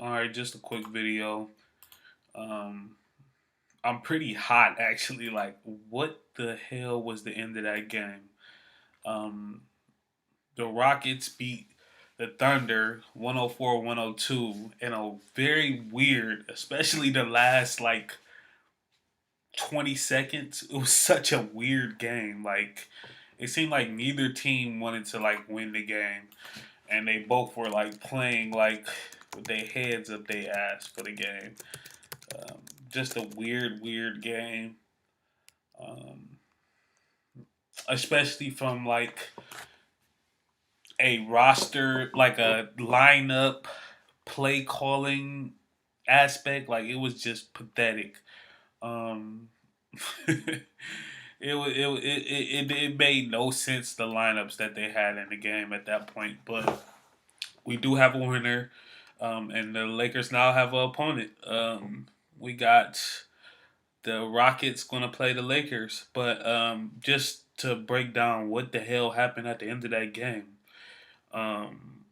All right, just a quick video. Um, I'm pretty hot actually. Like, what the hell was the end of that game? Um, the Rockets beat the Thunder 104-102 in a very weird, especially the last 20 seconds. It was such a weird game. Like, it seemed like neither team wanted to win the game, and they both were playing with their heads up their ass for the game. Um, just a weird game, um, especially from a roster, like a lineup play calling aspect. Like it was just pathetic. Um, it made no sense the lineups that they had in the game at that point. But we do have a winner, and the Lakers now have an opponent. We got the Rockets going to play the Lakers. But just to break down what the hell happened at the end of that game, um,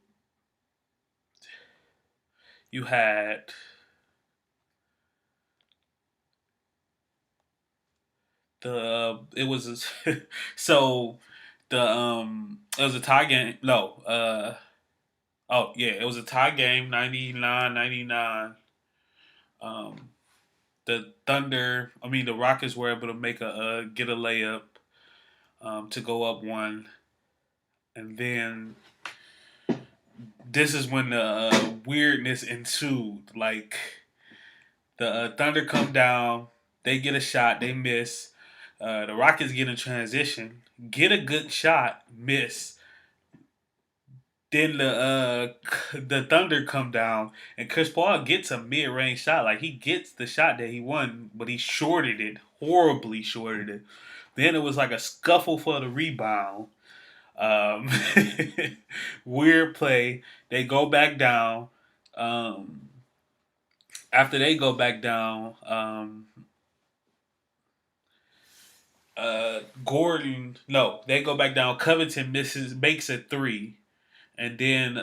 you had the it was so the it was a tie game. No, oh yeah, it was a tie game, 99-99. Um, the Thunder, I mean the Rockets were able to make a get a layup to go up one, and then this is when the weirdness ensued. Like the Thunder come down, they get a shot, they miss. The Rockets get in transition, get a good shot, miss. Then the Thunder come down, and Chris Paul gets a mid range shot. Like he gets the shot that he won, but he shorted it, horribly shorted it. Then it was like a scuffle for the rebound. Um, Weird play. They go back down. Um, After they go back down, Gordon, no, they go back down. Covington makes a three, and then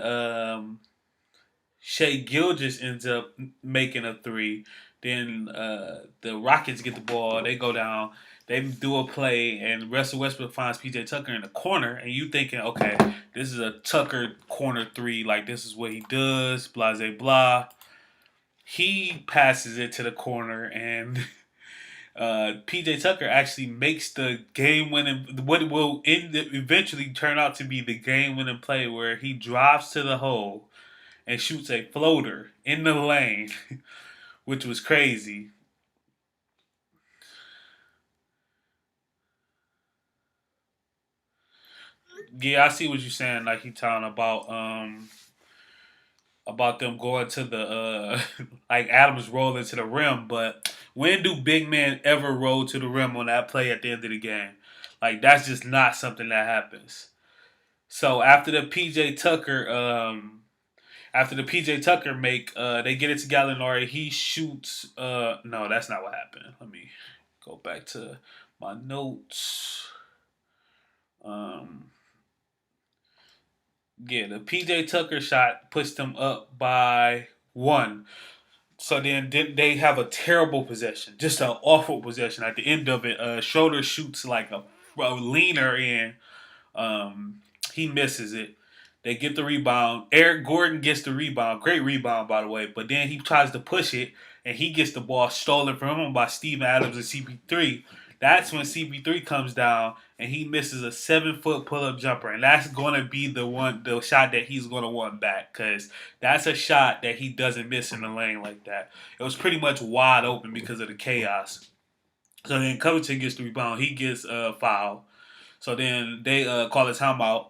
Shea Gilgis ends up making a three. Then the Rockets get the ball. They go down. They do a play, and Russell Westbrook finds PJ Tucker in the corner, and you thinking, okay, this is a Tucker corner three. Like this is what he does. Blah blah blah. He passes it to the corner, and PJ Tucker actually makes the game winning, what will eventually turn out to be the game winning play, where he drives to the hole and shoots a floater in the lane, which was crazy. Yeah, I see what you're saying. Like he talking about them going to the like Adams rolling to the rim, but when do big men ever roll to the rim on that play at the end of the game? Like that's just not something that happens. So after the PJ Tucker make, they get it to Gallinari. He shoots. No, that's not what happened. Let me go back to my notes. Um, yeah, the PJ Tucker shot puts them up by one. So then they have a terrible possession, just an awful possession. At the end of it, Schroeder shoots like a leaner in. Um, he misses it. They get the rebound. Eric Gordon gets the rebound. Great rebound, by the way. But then he tries to push it, and he gets the ball stolen from him by Steven Adams and CP3. That's when CP3 comes down, and he misses a 7 foot pull up jumper. And that's going to be the shot that he's going to want back, because that's a shot that he doesn't miss in the lane like that. It was pretty much wide open because of the chaos. So then Covington gets the rebound. He gets a foul. So then they call a timeout.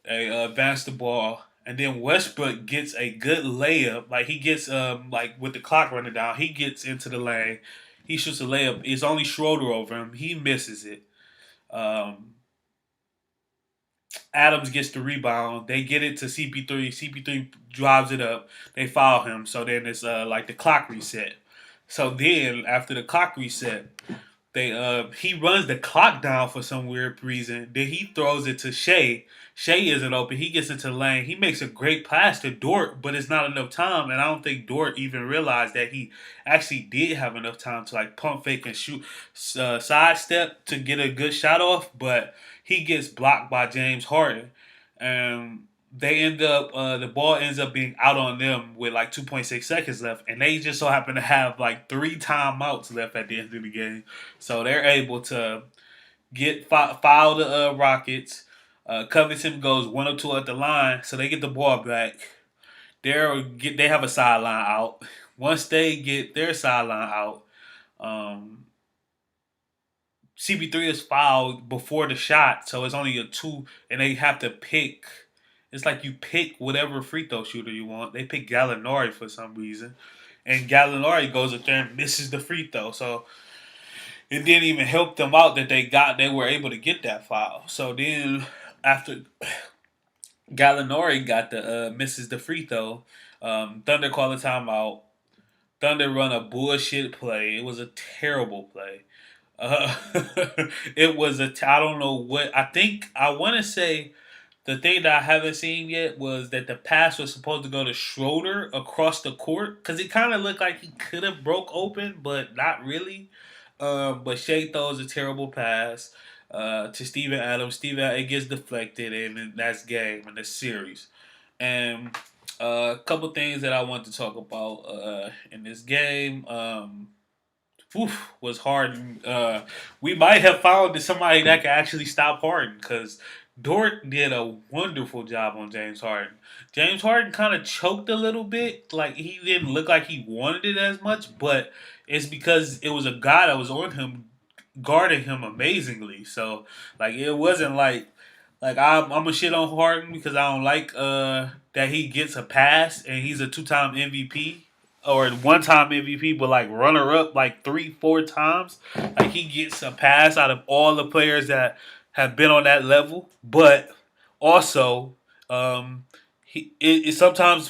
They advance the ball, and then Westbrook gets a good layup. Like he gets like with the clock running down, he gets into the lane. He shoots a layup. It's only Schroeder over him. He misses it. Um, Adams gets the rebound. They get it to CP3. CP3 drives it up. They foul him. So then it's like the clock reset. So then after the clock reset, He runs the clock down for some weird reason. Then he throws it to Shea. Shea isn't open. He gets into the lane. He makes a great pass to Dort, but it's not enough time. And I don't think Dort even realized that he actually did have enough time to like pump fake and shoot sidestep to get a good shot off. But he gets blocked by James Harden. And they end up the ball ends up being out on them with like 2.6 seconds left, and they just so happen to have like three timeouts left at the end of the game, so they're able to foul the Rockets. Covington goes 1 or 2 at the line, so they get the ball back. They have a sideline out. Once they get their sideline out, um, CP3 is fouled before the shot, so it's only a two, and they have to pick. It's like you pick whatever free throw shooter you want. They pick Gallinari for some reason, and Gallinari goes up there and misses the free throw. So it didn't even help them out that they were able to get that foul. So then after Gallinari got the misses the free throw, Thunder call a timeout. Thunder run a bullshit play. It was a terrible play. Uh, it was I don't know what I think. I want to say the thing that I haven't seen yet was that the pass was supposed to go to Schroeder across the court because it kind of looked like he could have broke open, but not really. But Shea throws a terrible pass to Steven Adams. It gets deflected, and that's game in the series. And a couple things that I want to talk about in this game. Was Harden. We might have found somebody that could actually stop Harden because Dort did a wonderful job on James Harden. James Harden kind of choked a little bit. Like, he didn't look like he wanted it as much, but it's because it was a guy that was on him, guarding him amazingly. So, like, it wasn't like I'm a shit on Harden because I don't like that he gets a pass and he's a 2-time MVP or 1-time MVP, but like runner up like 3-4 times. Like, he gets a pass out of all the players that have been on that level. But also, sometimes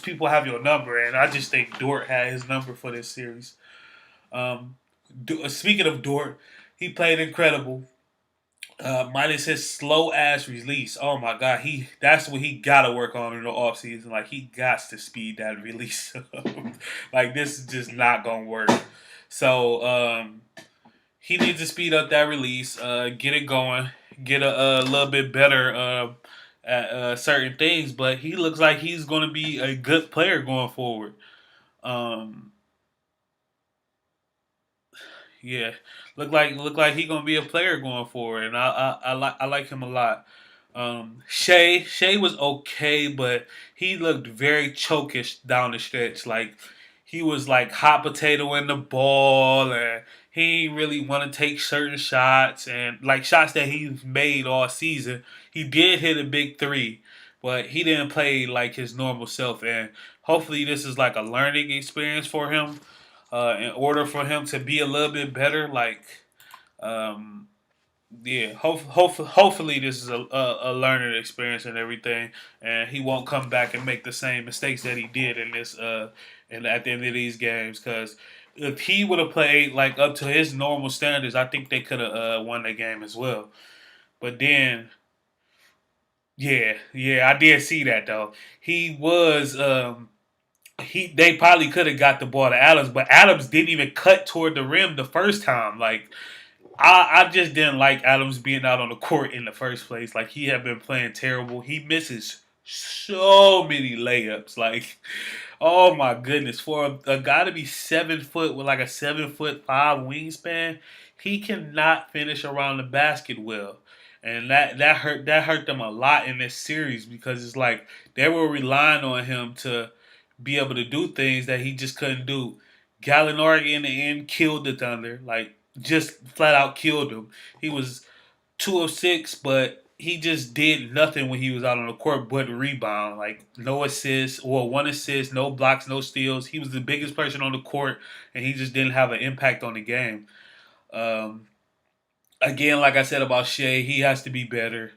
people have your number, and I just think Dort had his number for this series. Um, Speaking of Dort, he played incredible. Minus his slow ass release. Oh my god, that's what he gotta work on in the offseason. Like, he got to speed that release up. Like, this is just not gonna work. So he needs to speed up that release, get it going, get a little bit better at certain things. But he looks like he's gonna be a good player going forward. Um, Yeah, look like he gonna be a player going forward, and I like him a lot. Shea was okay, but he looked very chokish down the stretch. Like, he was like hot potato in the ball, and he didn't really want to take certain shots, and like shots that he's made all season. He did hit a big three, but he didn't play like his normal self. And hopefully, this is like a learning experience for him in order for him to be a little bit better. Like, um, yeah, hopefully this is a learning experience and everything, and he won't come back and make the same mistakes that he did in this and at the end of these games. Because if he would have played like up to his normal standards, I think they could have won the game as well. But then, yeah, I did see that though. He was they probably could have got the ball to Adams, but Adams didn't even cut toward the rim the first time. Like, I just didn't like Adams being out on the court in the first place. Like, he had been playing terrible. He misses so many layups. Like, oh my goodness, for a guy to be 7 foot with like a 7'5" wingspan, he cannot finish around the basket well. And that hurt them a lot in this series because it's like they were relying on him to be able to do things that he just couldn't do. Gallinari in the end killed the Thunder, like just flat out killed him. He was 2 of 6, but he just did nothing when he was out on the court but rebound. Like, no assists or 1 assist, no blocks, no steals. He was the biggest person on the court, and he just didn't have an impact on the game. Um, Again, like I said about Shea, he has to be better.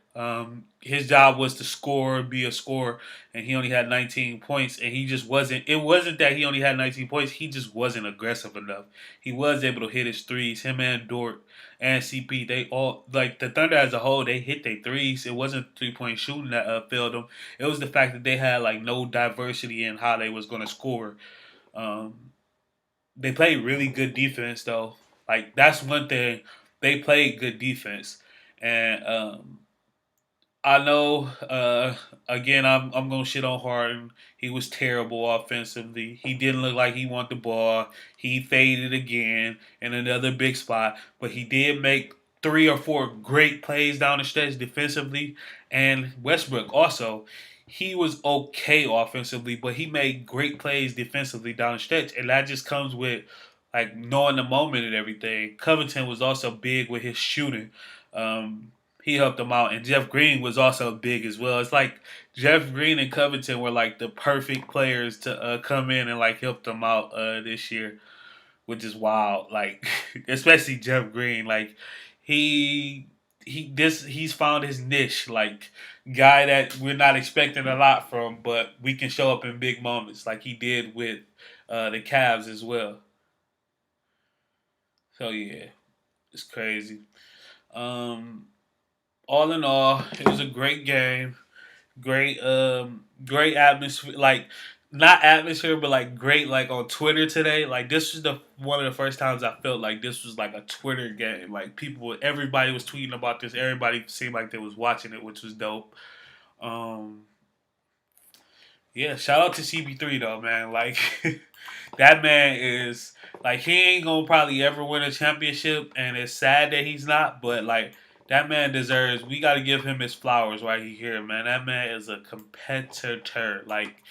His job was to score, be a scorer, and he only had 19 points. And he just wasn't. It wasn't that he only had 19 points. He just wasn't aggressive enough. He was able to hit his threes. Him and Dort and CP, they all like the Thunder as a whole. They hit their threes. It wasn't 3-point shooting that failed them. It was the fact that they had like no diversity in how they was going to score. Um, they played really good defense though. Like that's one thing. They played good defense, and I know. Again, I'm gonna shit on Harden. He was terrible offensively. He didn't look like he wanted the ball. He faded again in another big spot, but he did make 3 or 4 great plays down the stretch defensively. And Westbrook also, he was okay offensively, but he made great plays defensively down the stretch, and that just comes with like knowing the moment and everything. Covington was also big with his shooting. Um, he helped them out, and Jeff Green was also big as well. It's like Jeff Green and Covington were like the perfect players to come in and like help them out this year, which is wild. Like especially Jeff Green, like he he's found his niche, like guy that we're not expecting a lot from, but we can show up in big moments, like he did with the Cavs as well. So yeah, it's crazy. Um, all in all, it was a great game. Great atmosphere, like not atmosphere but like great, like on Twitter today. Like this was the one of the first times I felt like this was like a Twitter game. Like everybody was tweeting about this. Everybody seemed like they was watching it, which was dope. um yeah, shout out to CP3 though, man. Like that man is like he ain't gonna probably ever win a championship, and it's sad that he's not. But like that man deserves. We got to give him his flowers while he here, man. That man is a competitor. Like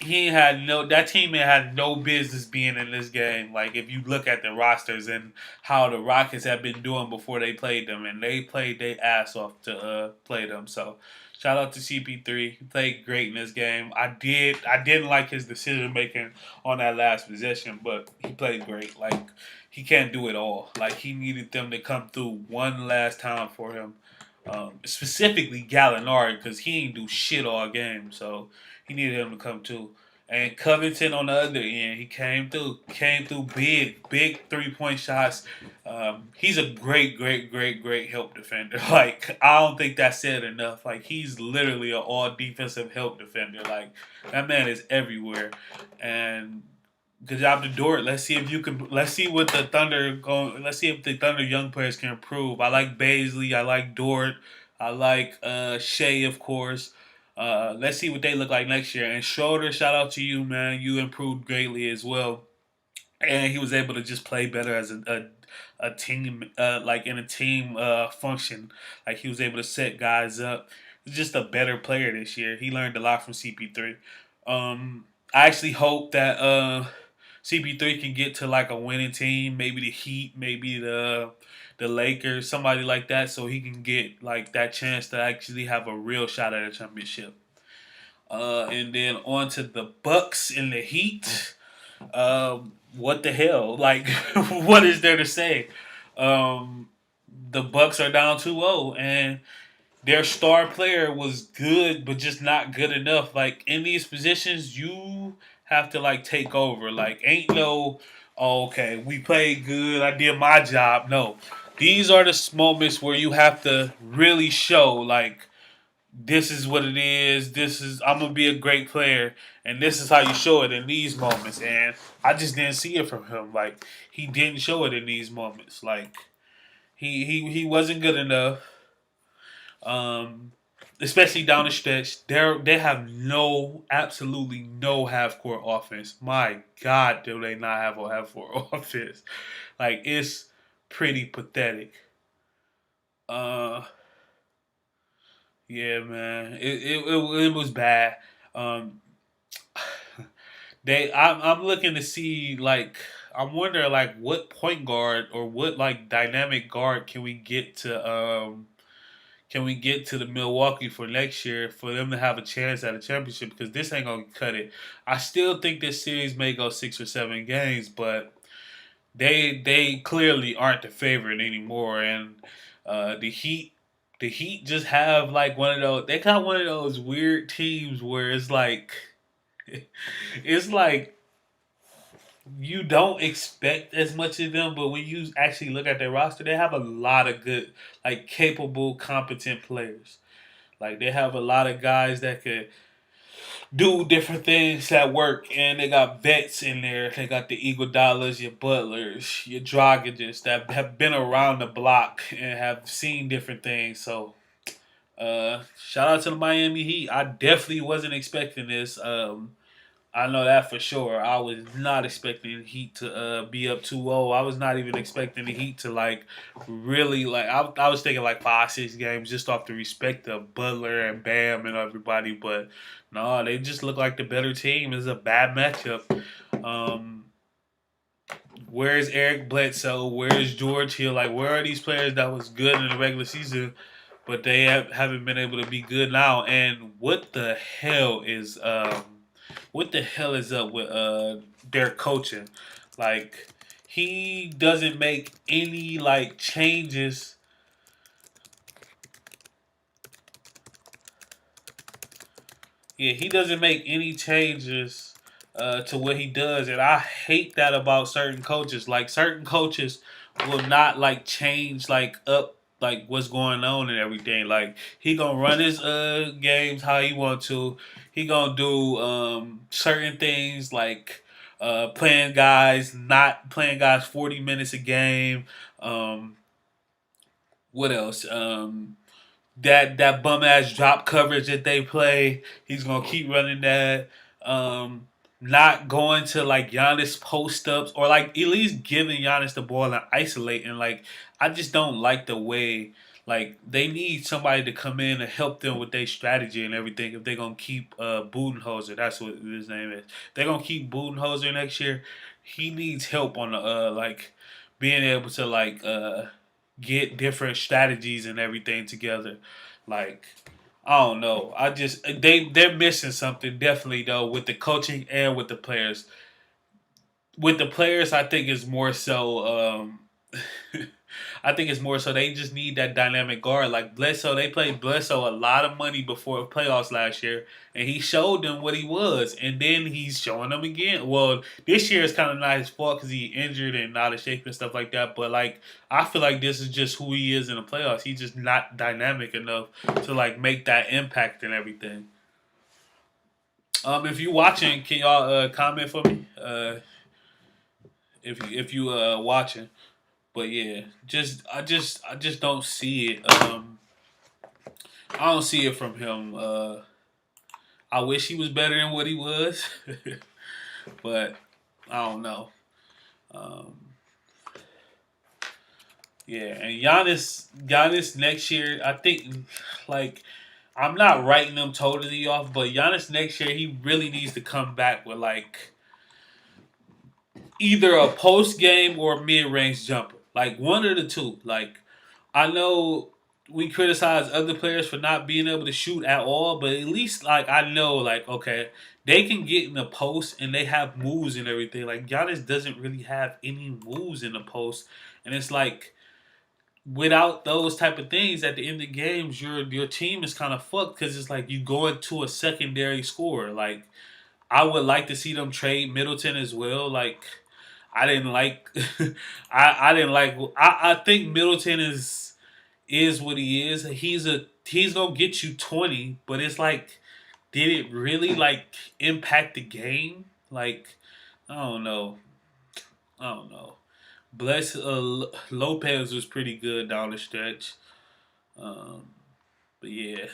he had no that team had no business being in this game. Like if you look at the rosters and how the Rockets have been doing before they played them, and they played their ass off to play them. So shout out to CP3. He played great in this game. I didn't like his decision making on that last possession, but he played great. Like he can't do it all. Like he needed them to come through one last time for him. Specifically Gallinari, because he ain't do shit all game. So he needed him to come too. And Covington on the other end, he came through big 3-point shots. He's a great help defender. Like I don't think that's said enough. Like he's literally an all defensive help defender. Like that man is everywhere. And good job to Dort. Let's see if you can. Let's see what the Thunder go. Let's see if the Thunder young players can improve. I like Baisley. I like Dort. I like Shea, of course. Let's see what they look like next year. And Schroeder, shout out to you, man. You improved greatly as well, and he was able to just play better as a team, like in a team function. Like he was able to set guys up. He's just a better player this year. He learned a lot from CP3. I actually hope that CP3 can get to like a winning team, maybe the Heat, maybe the Lakers, somebody like that, so he can get like that chance to actually have a real shot at a championship. And then on to the Bucks and the Heat. What the hell? Like, what is there to say? Um, the Bucks are down 2-0, and their star player was good, but just not good enough. Like in these positions, you have to like take over. Like ain't no, oh, okay, we played good. I did my job. No, these are the moments where you have to really show like this is what it is. This is I'm gonna be a great player, and this is how you show it in these moments. And I just didn't see it from him. Like he didn't show it in these moments. Like he wasn't good enough. Um, Especially down the stretch, they have absolutely no half court offense. My God, do they not have a half court offense? Like it's pretty pathetic. Uh, yeah, man, it was bad. Um, I'm looking to see like I'm wondering like what point guard or what like dynamic guard can we get to the Milwaukee for next year for them to have a chance at a championship? Because this ain't gonna cut it. I still think this series may go 6 or 7 games, but they clearly aren't the favorite anymore. And the Heat, the Heat just have like one of those. They got one of those weird teams where it's like, it's like you don't expect as much of them, but when you actually look at their roster, they have a lot of good, like capable, competent players. Like they have a lot of guys that could do different things at work, and they got vets in there. They got the Iguodala's, your Butlers, your Dragic's that have been around the block and have seen different things. So, shout out to the Miami Heat. I definitely wasn't expecting this. I know that for sure. I was not expecting the Heat to be up 2-0. I was not even expecting the Heat to like really like. I was thinking like 5, 6 games just off the respect of Butler and Bam and everybody, but no, they just look like the better team. It's a bad matchup. Um, where's Eric Bledsoe? Where's George Hill? Like, where are these players that was good in the regular season, but they haven't been able to be good now? And what the hell is up with their coaching? Like he doesn't make any like changes. Yeah, he doesn't make any changes to what he does, and I hate that about certain coaches. Like certain coaches will not like change like up like what's going on and everything. Like he gonna run his games how he want to. He gonna do certain things like not playing guys 40 minutes a game. Um, what else? That bum ass drop coverage that they play. He's gonna keep running that. Um, Not going to like Giannis post ups or like at least giving Giannis the ball and isolating. Like I just don't like the way like they need somebody to come in and help them with their strategy and everything. If they're gonna keep Budenholzer, that's what his name is. They're gonna keep Budenholzer next year. He needs help on the like being able to like get different strategies and everything together. Like I don't know. I just they're missing something definitely though with the coaching and with the players. With the players, I think it's more so. I think it's more so they just need that dynamic guard like Bledsoe. They played Bledsoe a lot of money before playoffs last year, and he showed them what he was, and then he's showing them again. Well, this year is kind of not his fault because he injured and out of shape and stuff like that. But like, I feel like this is just who he is in the playoffs. He's just not dynamic enough to like make that impact and everything. If you watching, can y'all comment for me? If you watching. But yeah, I just don't see it. I don't see it from him. I wish he was better than what he was, but I don't know. Um, yeah, and Giannis next year, I think like I'm not writing them totally off, but Giannis next year he really needs to come back with like either a post game or mid range jumper, like one of the two. Like I know we criticize other players for not being able to shoot at all, but at least like I know like okay, they can get in the post and they have moves and everything. Like Giannis doesn't really have any moves in the post, and it's like without those type of things at the end of the games, your team is kind of fucked because it's like you go into a secondary score. Like I would like to see them trade Middleton as well. Like I didn't like, I didn't like. I think Middleton is what he is. He's gonna get you 20, but it's like, did it really like impact the game? Like, I don't know. I don't know. Bless Lopez was pretty good down the stretch. Um, but yeah,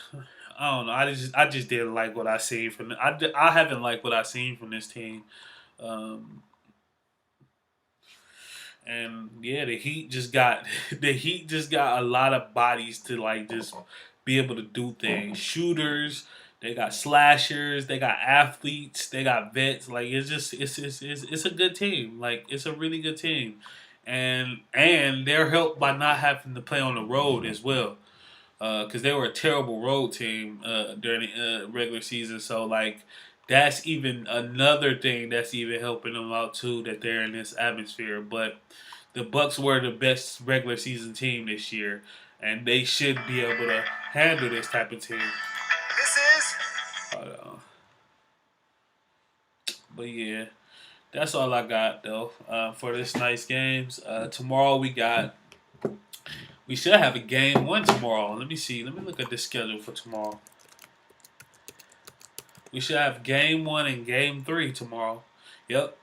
I don't know. I just didn't like what I seen from. I haven't liked what I seen from this team. Um, and yeah, the Heat just got a lot of bodies to like just be able to do things. Shooters, they got slashers, they got athletes, they got vets. Like it's a good team. Like it's a really good team, and they're helped by not having to play on the road as well. Because they were a terrible road team during the regular season. So like that's even another thing that's even helping them out too that they're in this atmosphere. But the Bucks were the best regular season team this year. and they should be able to handle this type of team. This is. But yeah, that's all I got though for this night's games. Tomorrow we should have a game one tomorrow. Let me see. Let me look at the schedule for tomorrow. We should have game one and game three tomorrow. Yep.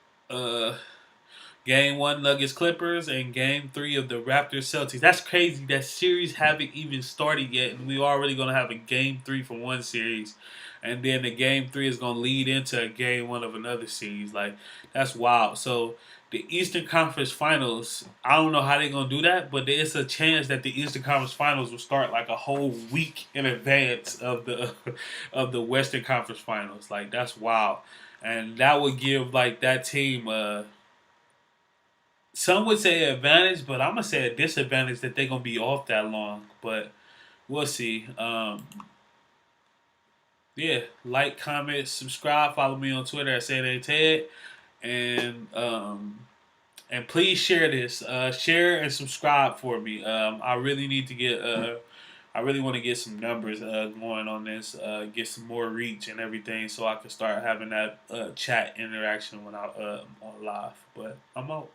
Game one Nuggets Clippers and game three of the Raptors Celtics. That's crazy. That series haven't even started yet, and we already gonna have a game three from one series, and then the game three is gonna lead into a game one of another series. Like that's wild. So the Eastern Conference Finals, I don't know how they're gonna do that, but there's a chance that the Eastern Conference Finals will start like a whole week in advance of the of the Western Conference Finals. Like that's wild, and that would give like that team some would say advantage, but I'm gonna say a disadvantage that they're gonna be off that long. But we'll see. Yeah, like, comment, subscribe, follow me on Twitter at SayTheTed, and please share this. Share and subscribe for me. I really need to get. I really want to get some numbers going on this. Get some more reach and everything, so I can start having that chat interaction when I on live. But I'm out.